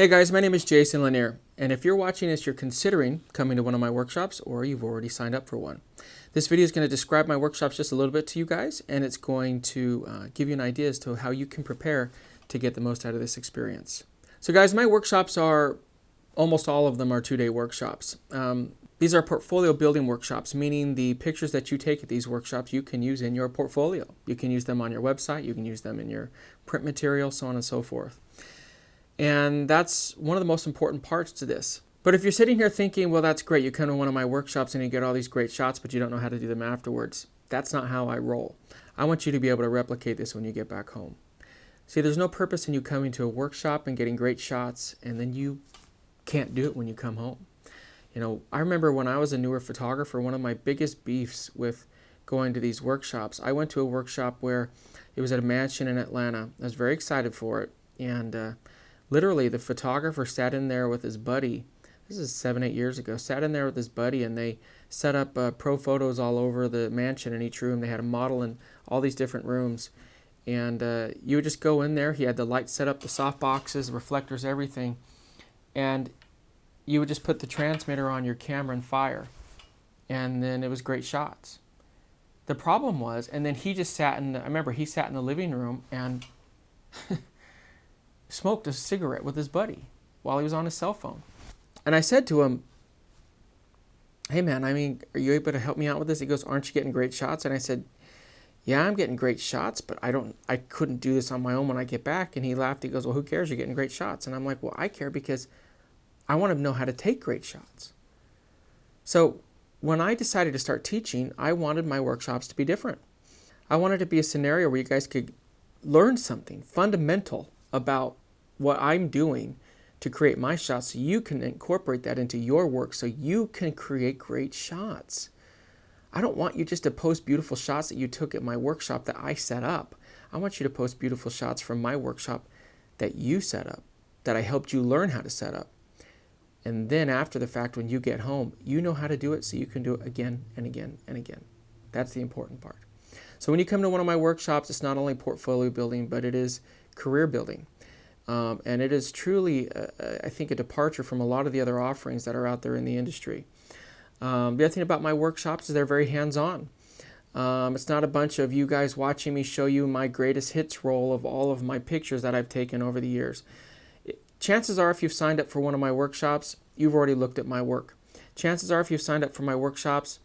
Hey guys, my name is Jason Lanier, and if you're watching this, you're considering coming to one of my workshops or you've already signed up for one. This video is going to describe my workshops just a little bit to you guys, and it's going to give you an idea as to how you can prepare to get the most out of this experience. So guys, my workshops are, almost all of them are 2-day workshops. These are portfolio building workshops, meaning the pictures that you take at these workshops you can use in your portfolio. You can use them on your website, you can use them in your print material, so on and so forth. And that's one of the most important parts to this. But if you're sitting here thinking, well, that's great, you come to one of my workshops and you get all these great shots, but you don't know how to do them afterwards, that's not how I roll. I want you to be able to replicate this when you get back home. See, there's no purpose in you coming to a workshop and getting great shots, and then you can't do it when you come home. You know, I remember when I was a newer photographer, one of my biggest beefs with going to these workshops, I went to a workshop where it was at a mansion in Atlanta. I was very excited for it, and literally, the photographer sat in there with his buddy. This is 7-8 years ago. Sat in there with his buddy, and they set up pro photos all over the mansion in each room. They had a model in all these different rooms, and you would just go in there. He had the lights set up, the soft boxes, reflectors, everything, and you would just put the transmitter on your camera and fire, and then it was great shots. The problem was, and then he just sat in. I remember he sat in the living room and smoked a cigarette with his buddy while he was on his cell phone. And I said to him, hey man, I mean, are you able to help me out with this? He goes, aren't you getting great shots? And I said, yeah, I'm getting great shots, but I couldn't do this on my own when I get back. And he laughed. He goes, well, who cares? You're getting great shots. And I'm like, well, I care because I want to know how to take great shots. So when I decided to start teaching, I wanted my workshops to be different. I wanted to be a scenario where you guys could learn something fundamental about what I'm doing to create my shots, so you can incorporate that into your work so you can create great shots. I don't want you just to post beautiful shots that you took at my workshop that I set up. I want you to post beautiful shots from my workshop that you set up, that I helped you learn how to set up. And then after the fact, when you get home, you know how to do it so you can do it again and again and again. That's the important part. So when you come to one of my workshops, it's not only portfolio building, but it is career building. And it is truly, I think, a departure from a lot of the other offerings that are out there in the industry. The other thing about my workshops is they're very hands-on. It's not a bunch of you guys watching me show you my greatest hits roll of all of my pictures that I've taken over the years. Chances are, if you've signed up for one of my workshops, you've already looked at my work. Chances are, if you've signed up for my workshops,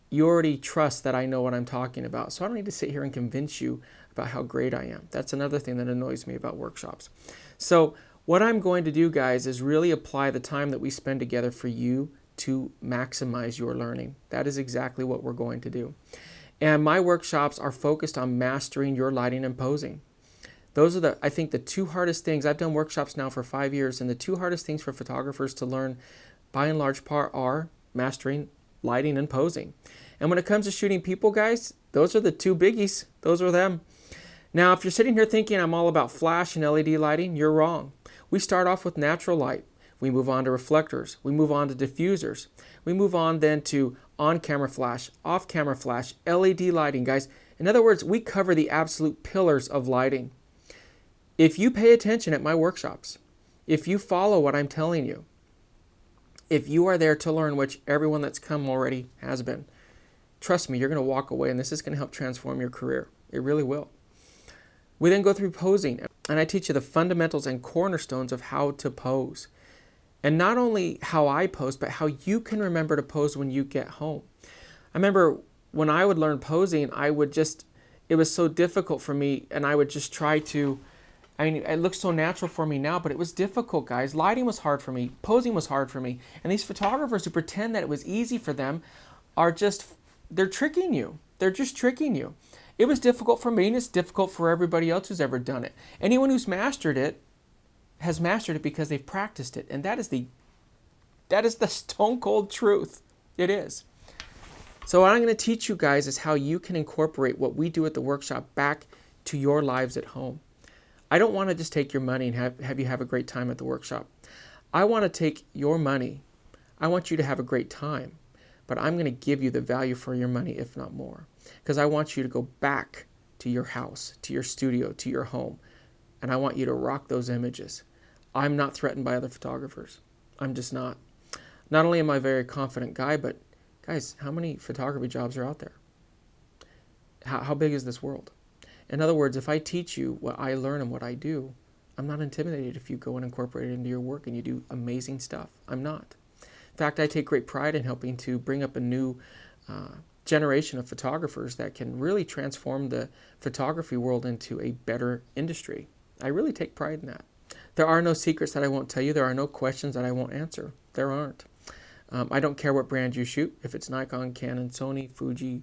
you already trust that I know what I'm talking about. So I don't need to sit here and convince you about how great I am. That's another thing that annoys me about workshops. So what I'm going to do, guys, is really apply the time that we spend together for you to maximize your learning. That is exactly what we're going to do. And my workshops are focused on mastering your lighting and posing. Those are I think the two hardest things. I've done workshops now for 5 years, and the two hardest things for photographers to learn, by and large part, are mastering lighting and posing. And when it comes to shooting people, guys, those are the two biggies. Those are them. Now, if you're sitting here thinking I'm all about flash and LED lighting, you're wrong. We start off with natural light. We move on to reflectors. We move on to diffusers. We move on then to on-camera flash, off-camera flash, LED lighting, guys. In other words, we cover the absolute pillars of lighting. If you pay attention at my workshops, if you follow what I'm telling you, if you are there to learn, which everyone that's come already has been, trust me, you're going to walk away, and this is going to help transform your career. It really will. We then go through posing, and I teach you the fundamentals and cornerstones of how to pose. And not only how I pose, but how you can remember to pose when you get home. I remember when I would learn posing, it was so difficult for me, and I would just try to, it looks so natural for me now, but it was difficult, guys. Lighting was hard for me. Posing was hard for me. And these photographers who pretend that it was easy for them they're tricking you. They're just tricking you. It was difficult for me, and it's difficult for everybody else who's ever done it. Anyone who's mastered it has mastered it because they've practiced it. And that is the stone cold truth. It is. So what I'm going to teach you guys is how you can incorporate what we do at the workshop back to your lives at home. I don't want to just take your money and have you have a great time at the workshop. I want to take your money. I want you to have a great time. But I'm going to give you the value for your money, if not more. Because I want you to go back to your house, to your studio, to your home. And I want you to rock those images. I'm not threatened by other photographers. I'm just not. Not only am I a very confident guy, but guys, how many photography jobs are out there? How big is this world? In other words, if I teach you what I learn and what I do, I'm not intimidated if you go and incorporate it into your work and you do amazing stuff. I'm not. In fact, I take great pride in helping to bring up a new generation of photographers that can really transform the photography world into a better industry. I really take pride in that. There are no secrets that I won't tell you. There are no questions that I won't answer. There aren't. I don't care what brand you shoot. If it's Nikon, Canon, Sony, Fuji,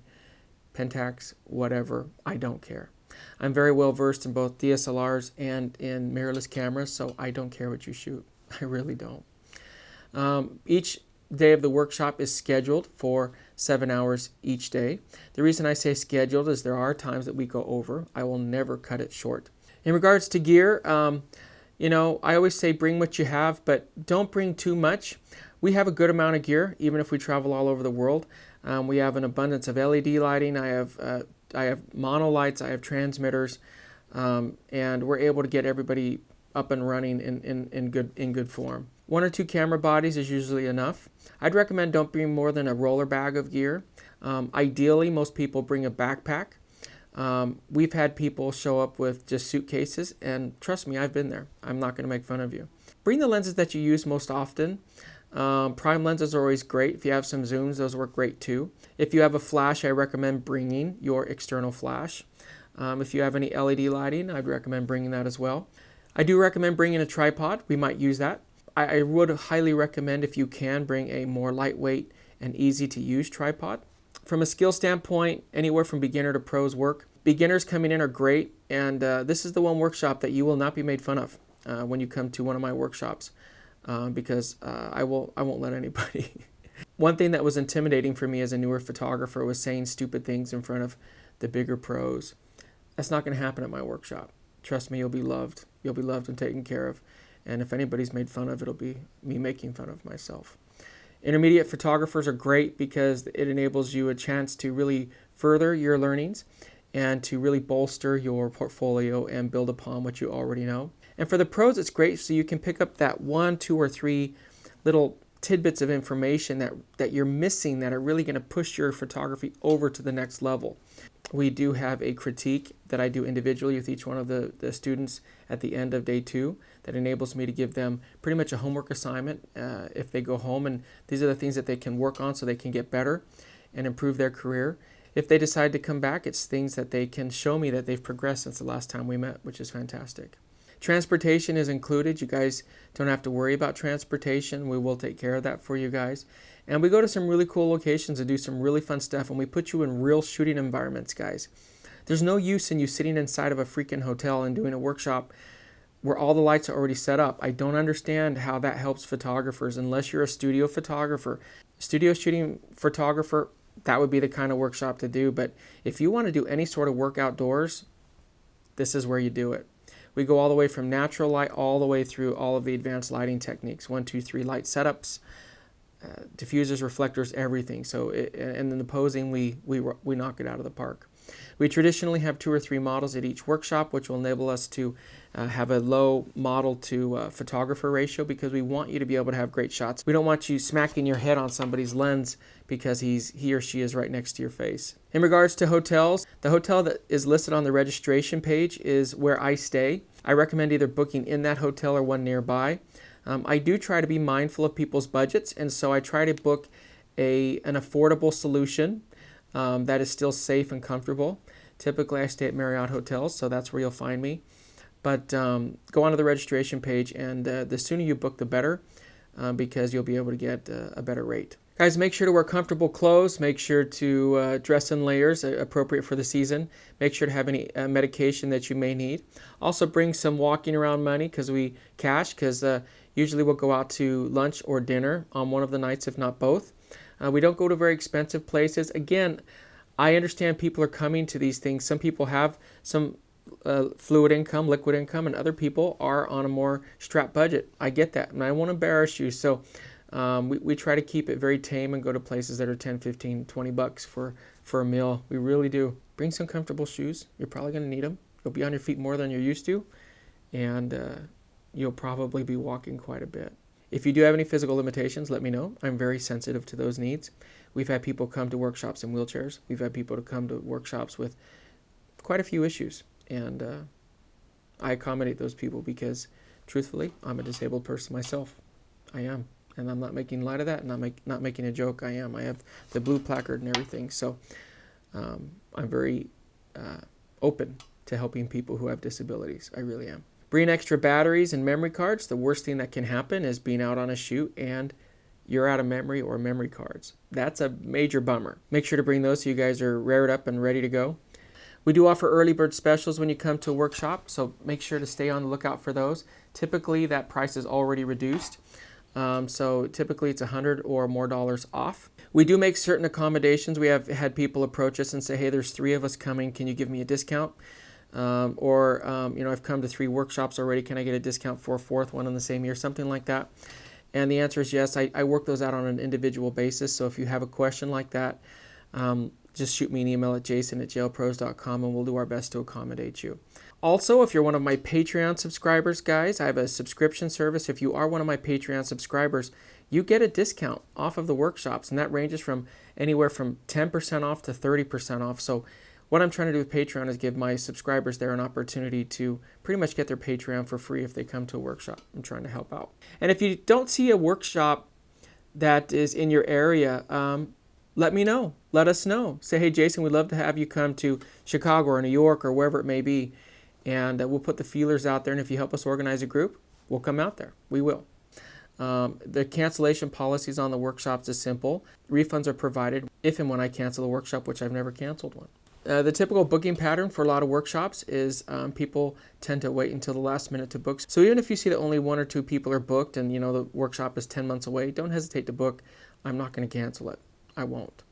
Pentax, whatever, I don't care. I'm very well versed in both DSLRs and in mirrorless cameras, so I don't care what you shoot. I really don't. Each day of the workshop is scheduled for 7 hours each day. The reason I say scheduled is there are times that we go over. I will never cut it short. In regards to gear, I always say bring what you have, but don't bring too much. We have a good amount of gear, even if we travel all over the world. We have an abundance of LED lighting. I have mono lights. I have transmitters, and we're able to get everybody up and running in good form. 1 or 2 camera bodies is usually enough. I'd recommend don't bring more than a roller bag of gear. Ideally, most people bring a backpack. We've had people show up with just suitcases, and trust me, I've been there. I'm not going to make fun of you. Bring the lenses that you use most often. Prime lenses are always great. If you have some zooms, those work great too. If you have a flash, I recommend bringing your external flash. If you have any LED lighting, I'd recommend bringing that as well. I do recommend bringing a tripod. We might use that. I would highly recommend, if you can, bring a more lightweight and easy to use tripod. From a skill standpoint, anywhere from beginner to pros work. Beginners coming in are great, and this is the one workshop that you will not be made fun of when you come to one of my workshops, because I won't let anybody. One thing that was intimidating for me as a newer photographer was saying stupid things in front of the bigger pros. That's not going to happen at my workshop. Trust me, you'll be loved. You'll be loved and taken care of. And if anybody's made fun of, it'll be me making fun of myself. Intermediate photographers are great because it enables you a chance to really further your learnings and to really bolster your portfolio and build upon what you already know. And for the pros, it's great so you can pick up that 1, 2, or 3 little tidbits of information that you're missing that are really going to push your photography over to the next level. We do have a critique that I do individually with each one of the students at the end of day 2 that enables me to give them pretty much a homework assignment if they go home, and these are the things that they can work on so they can get better and improve their career. If they decide to come back, it's things that they can show me that they've progressed since the last time we met, which is fantastic. Transportation is included. You guys don't have to worry about transportation. We will take care of that for you guys. And we go to some really cool locations and do some really fun stuff, and we put you in real shooting environments, guys. There's no use in you sitting inside of a freaking hotel and doing a workshop where all the lights are already set up. I don't understand how that helps photographers unless you're a studio photographer. Studio shooting photographer, that would be the kind of workshop to do. But if you want to do any sort of work outdoors, this is where you do it. We go all the way from natural light all the way through all of the advanced lighting techniques, 1, 2, 3 light setups, diffusers, reflectors, everything. So, and then the posing, we knock it out of the park. We traditionally have 2 or 3 models at each workshop, which will enable us to have a low model to photographer ratio because we want you to be able to have great shots. We don't want you smacking your head on somebody's lens because he or she is right next to your face. In regards to hotels, the hotel that is listed on the registration page is where I stay. I recommend either booking in that hotel or one nearby. I do try to be mindful of people's budgets, and so I try to book an affordable solution that is still safe and comfortable. Typically, I stay at Marriott hotels, so that's where you'll find me. But go onto the registration page, and the sooner you book, the better, because you'll be able to get a better rate. Guys, make sure to wear comfortable clothes. Make sure to dress in layers appropriate for the season. Make sure to have any medication that you may need. Also, bring some walking around money because usually we'll go out to lunch or dinner on one of the nights, if not both. We don't go to very expensive places. Again, I understand people are coming to these things. Some people have some fluid income, liquid income, and other people are on a more strapped budget. I get that, and I won't embarrass you. So we try to keep it very tame and go to places that are 10, 15, 20 bucks for a meal. We really do. Bring some comfortable shoes. You're probably going to need them. You'll be on your feet more than you're used to. And you'll probably be walking quite a bit. If you do have any physical limitations, let me know. I'm very sensitive to those needs. We've had people come to workshops in wheelchairs. We've had people to come to workshops with quite a few issues. And I accommodate those people because, truthfully, I'm a disabled person myself. I am. And I'm not making light of that, and I'm not making a joke. I am. I have the blue placard and everything. So I'm very open to helping people who have disabilities. I really am. Bring extra batteries and memory cards. The worst thing that can happen is being out on a shoot and you're out of memory or memory cards. That's a major bummer. Make sure to bring those so you guys are rared up and ready to go. We do offer early bird specials when you come to a workshop, so make sure to stay on the lookout for those. Typically, that price is already reduced. So typically it's $100 or more off. We do make certain accommodations. We have had people approach us and say, hey, there's 3 of us coming. Can you give me a discount? I've come to 3 workshops already. Can I get a discount for a 4th one in the same year? Something like that. And the answer is yes. I work those out on an individual basis. So if you have a question like that, just shoot me an email at jason@jailpros.com and we'll do our best to accommodate you. Also, if you're one of my Patreon subscribers, guys, I have a subscription service. If you are one of my Patreon subscribers, you get a discount off of the workshops, and that ranges from anywhere from 10% off to 30% off. So what I'm trying to do with Patreon is give my subscribers there an opportunity to pretty much get their Patreon for free if they come to a workshop. I'm trying to help out. And if you don't see a workshop that is in your area, let me know. Let us know. Say, hey, Jason, we'd love to have you come to Chicago or New York or wherever it may be. And we'll put the feelers out there. And if you help us organize a group, we'll come out there. We will. The cancellation policies on the workshops is simple. Refunds are provided if and when I cancel a workshop, which I've never canceled one. The typical booking pattern for a lot of workshops is people tend to wait until the last minute to book. So even if you see that only 1 or 2 people are booked and the workshop is 10 months away, don't hesitate to book. I'm not going to cancel it. I won't.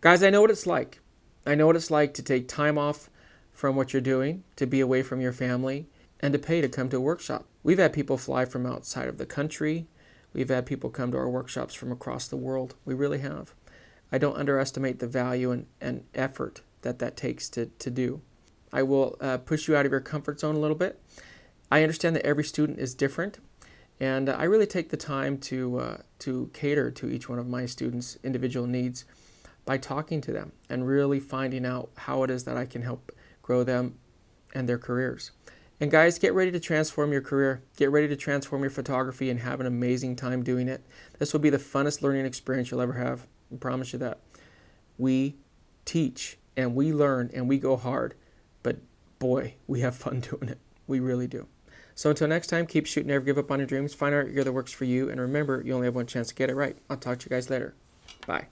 Guys, I know what it's like. I know what it's like to take time off from what you're doing, to be away from your family, and to pay to come to a workshop. We've had people fly from outside of the country. We've had people come to our workshops from across the world. We really have. I don't underestimate the value and effort that takes to do. I will push you out of your comfort zone a little bit. I understand that every student is different, and I really take the time to cater to each one of my students' individual needs by talking to them and really finding out how it is that I can help grow them and their careers. And guys, get ready to transform your career. Get ready to transform your photography and have an amazing time doing it. This will be the funnest learning experience you'll ever have. I promise you that. We teach and we learn and we go hard, but boy, we have fun doing it. We really do. So until next time, keep shooting, never give up on your dreams. Find out your gear that works for you, and remember, you only have one chance to get it right. I'll talk to you guys later. Bye.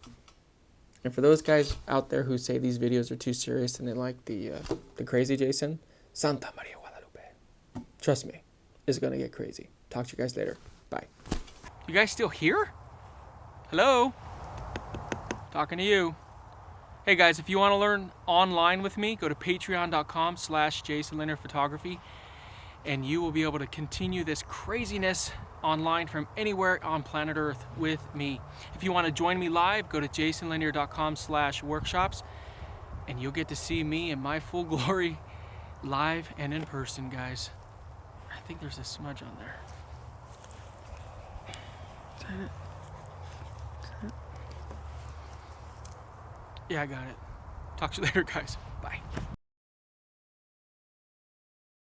And for those guys out there who say these videos are too serious and they like the crazy Jason, Santa Maria Guadalupe. Trust me, it's going to get crazy. Talk to you guys later. Bye. You guys still here? Hello? Talking to you. Hey guys, if you want to learn online with me, go to patreon.com/Jason Lanier Photography, and you will be able to continue this craziness online from anywhere on planet Earth with me. If you want to join me live, go to jasonlanier.com/workshops, and you'll get to see me in my full glory live and in person, guys. I think there's a smudge on there. Is that it? Yeah, I got it. Talk to you later, guys. Bye.